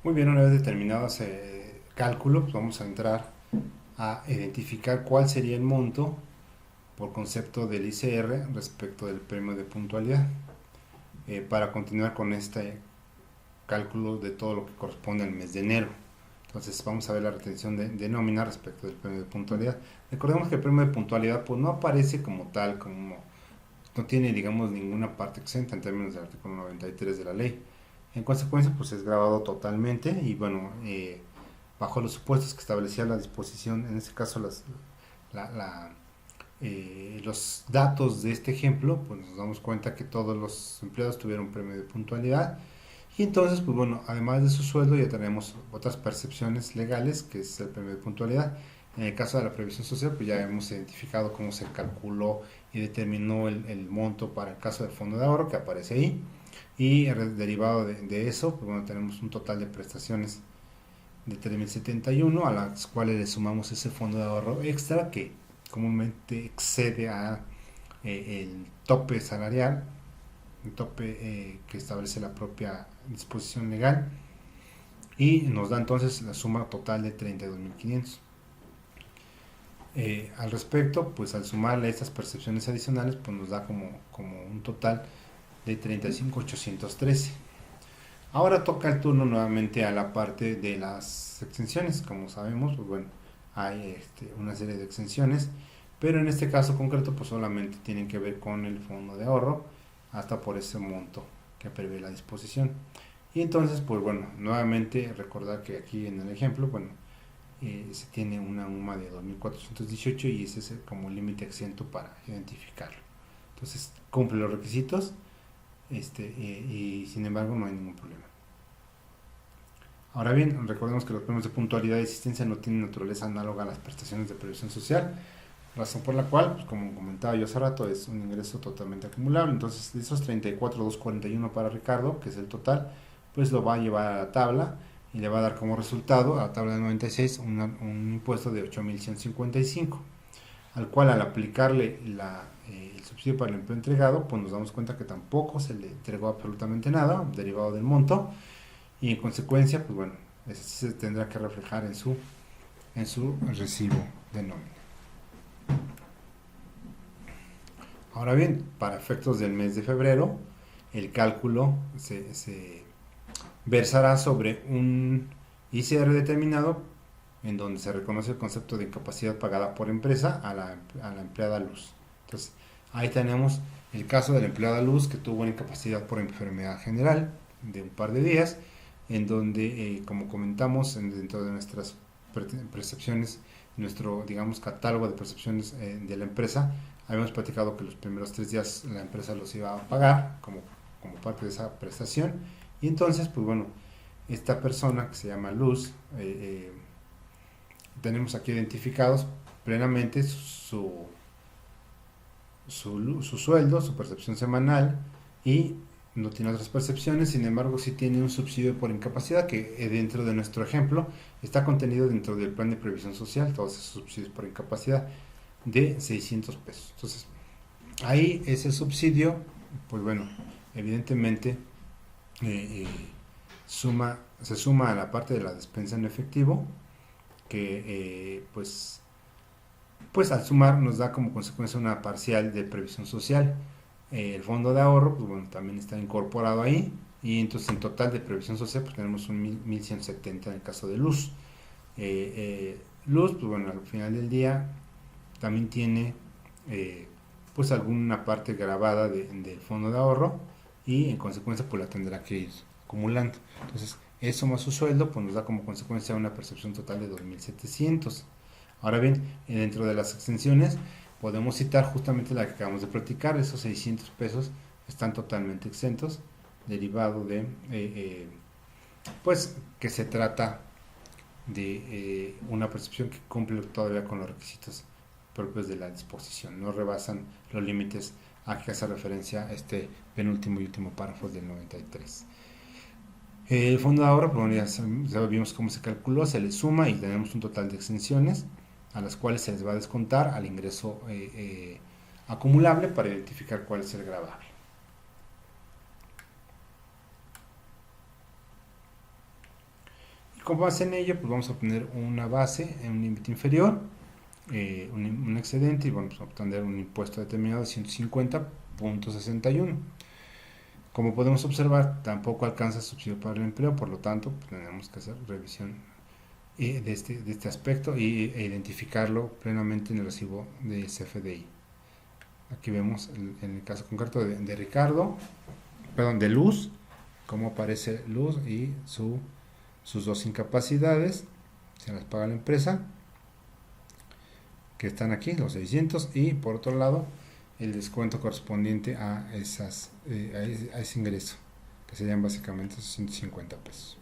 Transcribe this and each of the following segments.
Muy bien, una vez determinado ese cálculo, pues vamos a entrar a identificar cuál sería el monto por concepto del ICR respecto del premio de puntualidad, para continuar con este cálculo de todo lo que corresponde al mes de enero. Entonces vamos a ver la retención de nómina respecto del premio de puntualidad. Recordemos que el premio de puntualidad pues no aparece como tal, como no tiene, digamos, ninguna parte exenta en términos del artículo 93 de la ley. En consecuencia, pues es grabado totalmente y bueno, bajo los supuestos que establecía la disposición, en este caso la, la, los datos de este ejemplo, pues nos damos cuenta que todos los empleados tuvieron premio de puntualidad. Y entonces, pues bueno, además de su sueldo ya tenemos otras percepciones legales, que es el premio de puntualidad. En el caso de la previsión social, pues ya hemos identificado cómo se calculó y determinó el monto para el caso del fondo de ahorro que aparece ahí. Y derivado de eso, pues bueno, tenemos un total de prestaciones de 3.071, a las cuales le sumamos ese fondo de ahorro extra que comúnmente excede a el tope salarial, el tope que establece la propia disposición legal, y nos da entonces la suma total de 32.500. Al respecto, pues al sumarle estas percepciones adicionales, pues nos da como un total de 35.813. Ahora toca el turno nuevamente a la parte de las exenciones. Como sabemos, pues bueno, hay una serie de exenciones, pero en este caso concreto pues solamente tienen que ver con el fondo de ahorro hasta por ese monto que prevé la disposición. Y entonces, pues bueno, nuevamente recordar que aquí en el ejemplo, bueno, se tiene una UMA de 2.418 y ese es como límite exento para identificarlo. Entonces cumple los requisitos, y sin embargo no hay ningún problema. Ahora bien, recordemos que los premios de puntualidad y existencia no tienen naturaleza análoga a las prestaciones de previsión social, razón por la cual, pues como comentaba yo hace rato, es un ingreso totalmente acumulable. Entonces, de esos 34.241 para Ricardo, que es el total, pues lo va a llevar a la tabla y le va a dar como resultado a la tabla de 96 un impuesto de 8.155, al cual al aplicarle el subsidio para el empleo entregado, pues nos damos cuenta que tampoco se le entregó absolutamente nada derivado del monto, y en consecuencia, pues bueno, eso se tendrá que reflejar en su recibo de nómina. Ahora bien, para efectos del mes de febrero, el cálculo se versará sobre un ICR determinado en donde se reconoce el concepto de incapacidad pagada por empresa a la empleada luz. Entonces, ahí tenemos el caso de la empleada luz que tuvo una incapacidad por enfermedad general de un par de días, en donde, como comentamos, dentro de nuestras percepciones, nuestro, digamos, catálogo de percepciones de la empresa, habíamos platicado que los primeros 3 días la empresa los iba a pagar como parte de esa prestación, y entonces, pues bueno, esta persona que se llama Luz, tenemos aquí identificados plenamente su sueldo, su percepción semanal, y no tiene otras percepciones. Sin embargo sí tiene un subsidio por incapacidad que, dentro de nuestro ejemplo, está contenido dentro del plan de previsión social, todos esos subsidios por incapacidad de 600 pesos. Entonces, ahí ese subsidio, pues bueno, evidentemente se suma a la parte de la despensa en efectivo, que pues al sumar nos da como consecuencia una parcial de previsión social. El fondo de ahorro, pues bueno, también está incorporado ahí, y entonces en total de previsión social pues tenemos un 1.170 en el caso de luz. Luz, pues bueno, al final del día también tiene pues alguna parte grabada del fondo de ahorro, y en consecuencia pues la tendrá que ir acumulando. Entonces eso más su sueldo pues nos da como consecuencia una percepción total de 2.700. Ahora bien, dentro de las exenciones podemos citar justamente la que acabamos de platicar. Esos 600 pesos están totalmente exentos, derivado de pues que se trata de una percepción que cumple todavía con los requisitos propios de la disposición, no rebasan los límites a que hace referencia este penúltimo y último párrafo del 93. El fondo de ahorro, bueno, ya vimos cómo se calculó, se le suma y tenemos un total de exenciones a las cuales se les va a descontar al ingreso acumulable para identificar cuál es el gravable. Con base en ello, pues vamos a obtener una base en un límite inferior, un excedente, y vamos a obtener un impuesto determinado de 150.61. Como podemos observar, tampoco alcanza subsidio para el empleo, por lo tanto, pues, tenemos que hacer revisión de este aspecto e identificarlo plenamente en el recibo de CFDI. Aquí vemos en el caso concreto de Ricardo, perdón, de Luz, cómo aparece Luz y sus dos incapacidades, se las paga la empresa, que están aquí, los 600, y por otro lado, el descuento correspondiente a ese ingreso, que serían básicamente esos 150 pesos.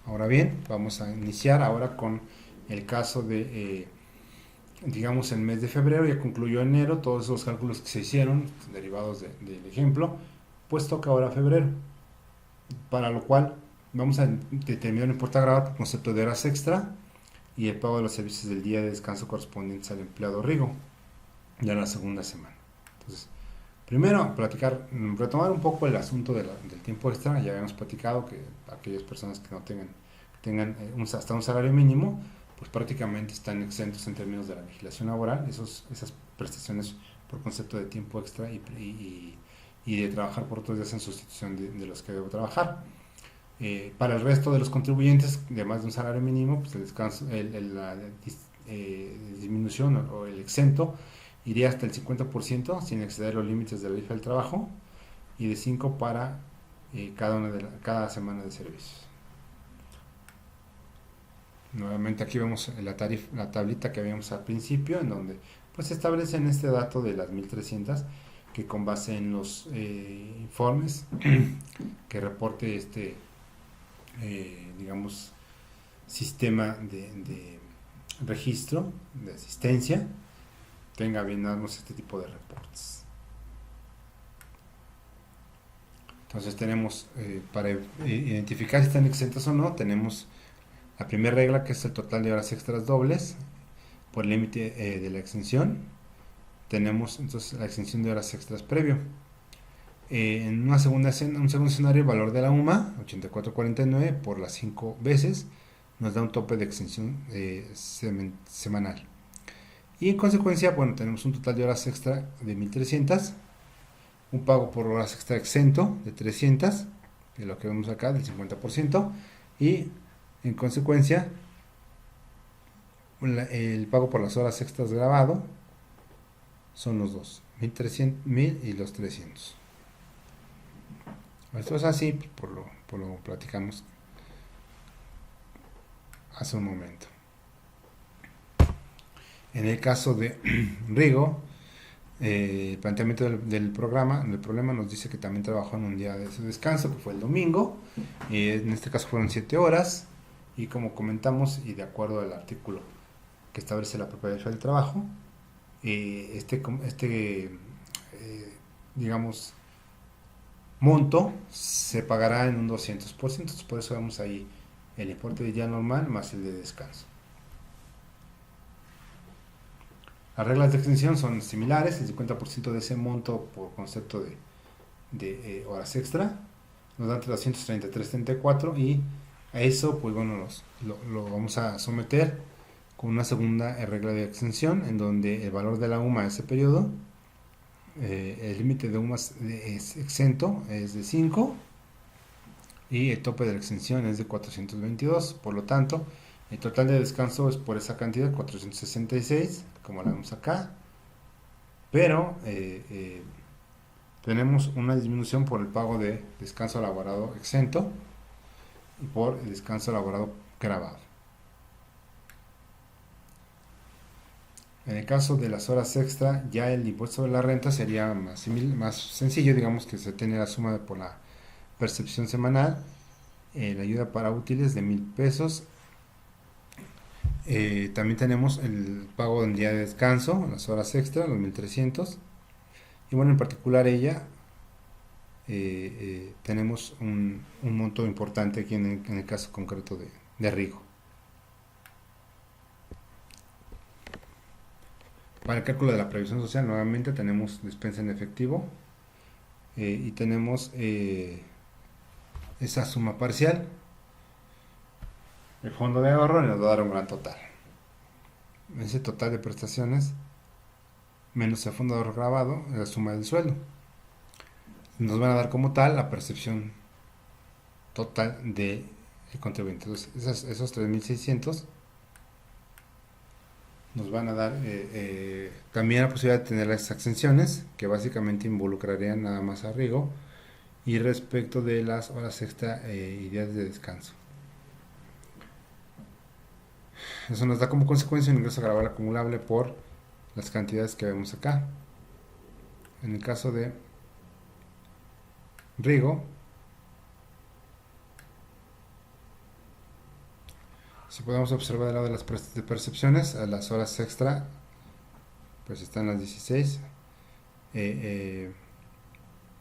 Ahora bien, vamos a iniciar ahora con el caso de, digamos, el mes de febrero, ya concluyó enero, todos esos cálculos que se hicieron, derivados del ejemplo, pues toca ahora febrero, para lo cual vamos a determinar un importe agravado por concepto de horas extra y el pago de los servicios del día de descanso correspondientes al empleado Rigo, ya en la segunda semana. Entonces, primero, retomar un poco el asunto del tiempo extra. Ya habíamos platicado que aquellas personas que no tengan hasta un salario mínimo, pues prácticamente están exentos en términos de la legislación laboral, esas prestaciones por concepto de tiempo extra y de trabajar por otros días en sustitución de los que debo trabajar. Para el resto de los contribuyentes de más de un salario mínimo, pues el descanso, la disminución o el exento iría hasta el 50% sin exceder los límites de la tarifa del trabajo, y de 5 para cada semana de servicios. Nuevamente aquí vemos la tablita que vimos al principio, en donde pues se establece en este dato de las 1300, que con base en los informes que reporte digamos, sistema de registro, de asistencia, tenga bien darnos este tipo de reportes. Entonces tenemos, para identificar si están exentos o no, tenemos la primera regla, que es el total de horas extras dobles por el límite de la exención. Tenemos entonces la exención de horas extras previo. En un segundo escenario, el valor de la UMA, 84.49 por las 5 veces, nos da un tope de exención semanal. Y en consecuencia, bueno, tenemos un total de horas extra de 1300, un pago por horas extra exento de 300, de lo que vemos acá, del 50%, y en consecuencia, el pago por las horas extras grabado son los dos, 1000 y los 300. Esto es así, por lo platicamos hace un momento. En el caso de Rigo, el planteamiento del problema nos dice que también trabajó en un día de su descanso, que fue el domingo. En este caso fueron 7 horas, y como comentamos, y de acuerdo al artículo que establece la propiedad del trabajo, digamos, monto se pagará en un 200%, entonces por eso vemos ahí el importe de día normal más el de descanso. Las reglas de extensión son similares, el 50% de ese monto por concepto de horas extra nos da entre 233.34, y a eso pues bueno lo vamos a someter con una segunda regla de extensión, en donde el valor de la UMA de ese periodo, el límite de UMA es exento, es de 5, y el tope de la exención es de 422. Por lo tanto, el total de descanso es por esa cantidad, 466, como la vemos acá, pero tenemos una disminución por el pago de descanso elaborado exento y por el descanso elaborado grabado. En el caso de las horas extra, ya el impuesto de la renta sería más sencillo, digamos que se tiene la suma por la percepción semanal, la ayuda para útiles de 1000 pesos. También tenemos el pago del día de descanso, las horas extra, los 1300. Y bueno, en particular ella, tenemos un monto importante aquí en el caso concreto de Rigo. Para el cálculo de la previsión social, nuevamente tenemos despensa en efectivo, y tenemos esa suma parcial, el fondo de ahorro, y nos va a dar un gran total. Ese total de prestaciones menos el fondo de ahorro grabado es la suma del sueldo. Nos van a dar como tal la percepción total del contribuyente. Entonces, esos 3.600 nos van a dar también la posibilidad de tener las exenciones, que básicamente involucrarían nada más a Rigo, y respecto de las horas extra y días de descanso. Eso nos da como consecuencia un ingreso gravable acumulable por las cantidades que vemos acá. En el caso de Rigo, si podemos observar del lado de las percepciones, las horas extra pues están las 16,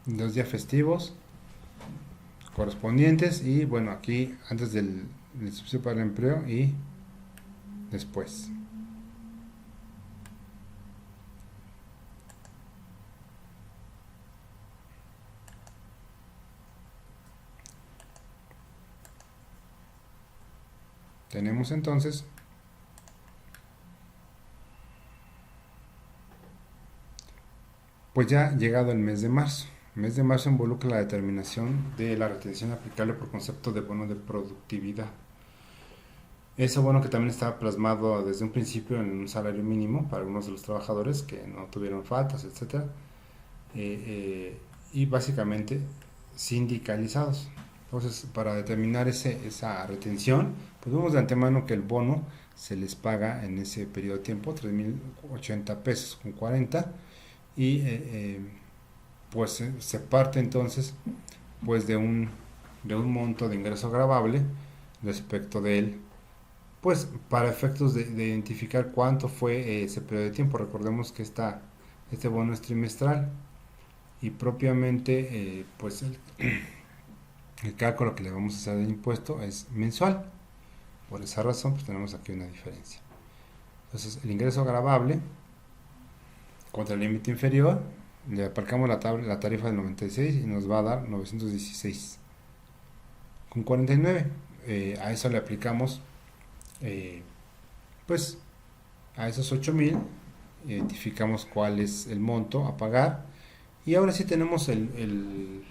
los días festivos correspondientes, y bueno, aquí antes del subsidio para el empleo y después. Tenemos entonces pues ya llegado el mes de marzo. El mes de marzo involucra la determinación de la retención aplicable por concepto de bono de productividad. Ese bono que también estaba plasmado desde un principio en un salario mínimo para algunos de los trabajadores que no tuvieron faltas, etcétera, y básicamente sindicalizados. Entonces, para determinar esa retención, pues vemos de antemano que el bono se les paga en ese periodo de tiempo 3.080 pesos con 40, y pues se parte entonces pues de un monto de ingreso gravable respecto de él, pues para efectos de identificar cuánto fue ese periodo de tiempo. Recordemos que este bono es trimestral, y propiamente pues el cálculo que le vamos a hacer del impuesto es mensual. Por esa razón pues tenemos aquí una diferencia. Entonces el ingreso gravable contra el límite inferior, le aparcamos la tarifa del 96 y nos va a dar 916 con 49. A eso le aplicamos pues a esos 8.000, identificamos cuál es el monto a pagar, y ahora sí tenemos el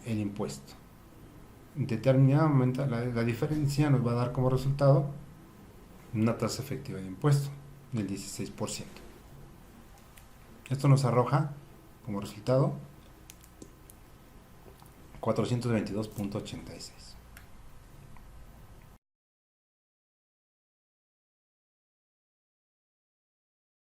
impuesto. En determinado momento la diferencia nos va a dar como resultado una tasa efectiva de impuesto del 16%. Esto nos arroja como resultado 422.86.